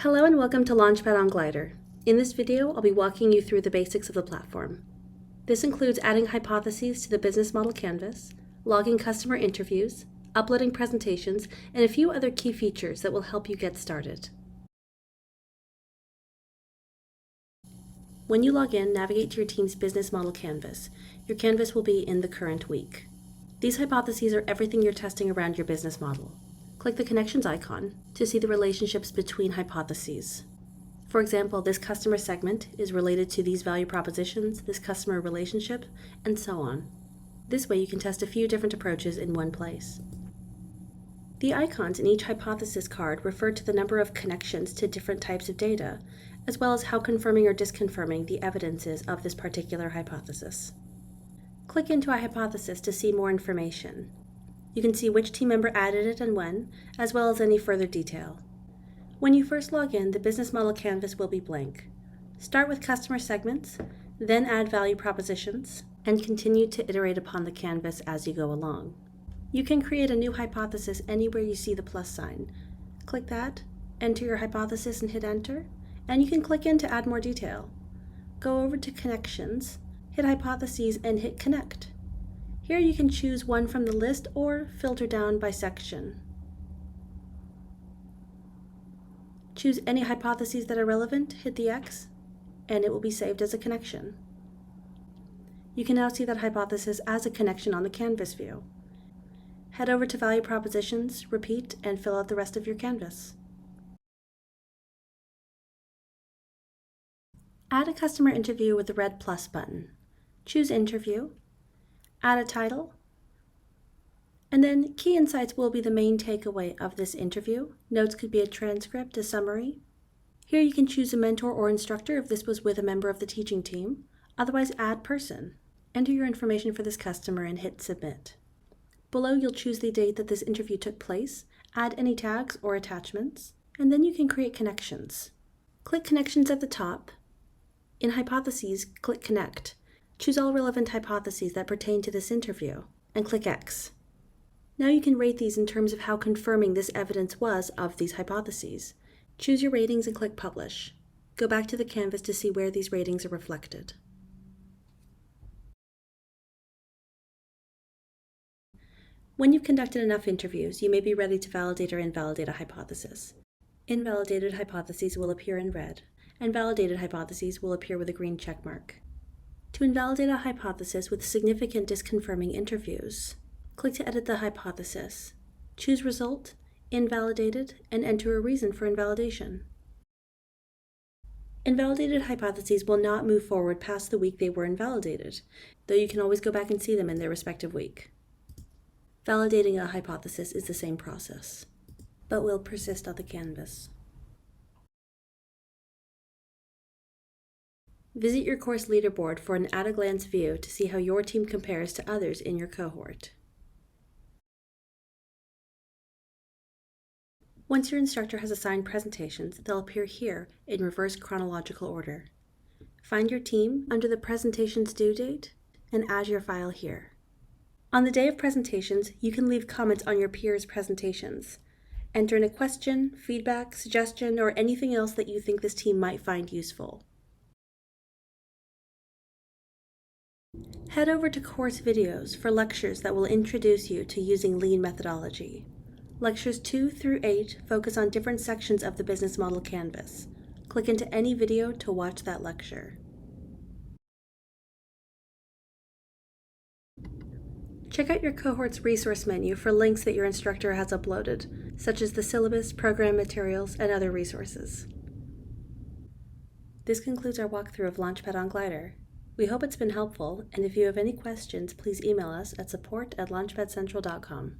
Hello and welcome to LaunchPad on GLIDR. In this video, I'll be walking you through the basics of the platform. This includes adding hypotheses to the business model canvas, logging customer interviews, uploading presentations, and a few other key features that will help you get started. When you log in, navigate to your team's business model canvas. Your canvas will be in the current week. These hypotheses are everything you're testing around your business model. Click the connections icon to see the relationships between hypotheses. For example, this customer segment is related to these value propositions, this customer relationship, and so on. This way you can test a few different approaches in one place. The icons in each hypothesis card refer to the number of connections to different types of data, as well as how confirming or disconfirming the evidence is of this particular hypothesis. Click into a hypothesis to see more information. You can see which team member added it and when, as well as any further detail. When you first log in, the business model canvas will be blank. Start with customer segments, then add value propositions, and continue to iterate upon the canvas as you go along. You can create a new hypothesis anywhere you see the plus sign. Click that, enter your hypothesis and hit enter, and you can click in to add more detail. Go over to connections, hit hypotheses, and hit connect. Here you can choose one from the list or filter down by section. Choose any hypotheses that are relevant, hit the X, and it will be saved as a connection. You can now see that hypothesis as a connection on the canvas view. Head over to value propositions, repeat, and fill out the rest of your canvas. Add a customer interview with the red plus button. Choose interview. Add a title, and then key insights will be the main takeaway of this interview. Notes could be a transcript, a summary. Here you can choose a mentor or instructor if this was with a member of the teaching team. Otherwise, add person. Enter your information for this customer and hit submit. Below, you'll choose the date that this interview took place, add any tags or attachments, and then you can create connections. Click connections at the top. In hypotheses, click connect. Choose all relevant hypotheses that pertain to this interview, and click X. Now you can rate these in terms of how confirming this evidence was of these hypotheses. Choose your ratings and click Publish. Go back to the canvas to see where these ratings are reflected. When you've conducted enough interviews, you may be ready to validate or invalidate a hypothesis. Invalidated hypotheses will appear in red, and validated hypotheses will appear with a green check mark. To invalidate a hypothesis with significant disconfirming interviews, click to edit the hypothesis. Choose Result, Invalidated, and enter a reason for invalidation. Invalidated hypotheses will not move forward past the week they were invalidated, though you can always go back and see them in their respective week. Validating a hypothesis is the same process, but will persist on the canvas. Visit your course leaderboard for an at-a-glance view to see how your team compares to others in your cohort. Once your instructor has assigned presentations, they'll appear here in reverse chronological order. Find your team under the presentation's due date and add your file here. On the day of presentations, you can leave comments on your peers' presentations. Enter in a question, feedback, suggestion, or anything else that you think this team might find useful. Head over to course videos for lectures that will introduce you to using lean methodology. Lectures 2 through 8 focus on different sections of the business model canvas. Click into any video to watch that lecture. Check out your cohort's resource menu for links that your instructor has uploaded, such as the syllabus, program materials, and other resources. This concludes our walkthrough of LaunchPad on GLIDR. We hope it's been helpful, and if you have any questions, please email us at support@launchpadcentral.com.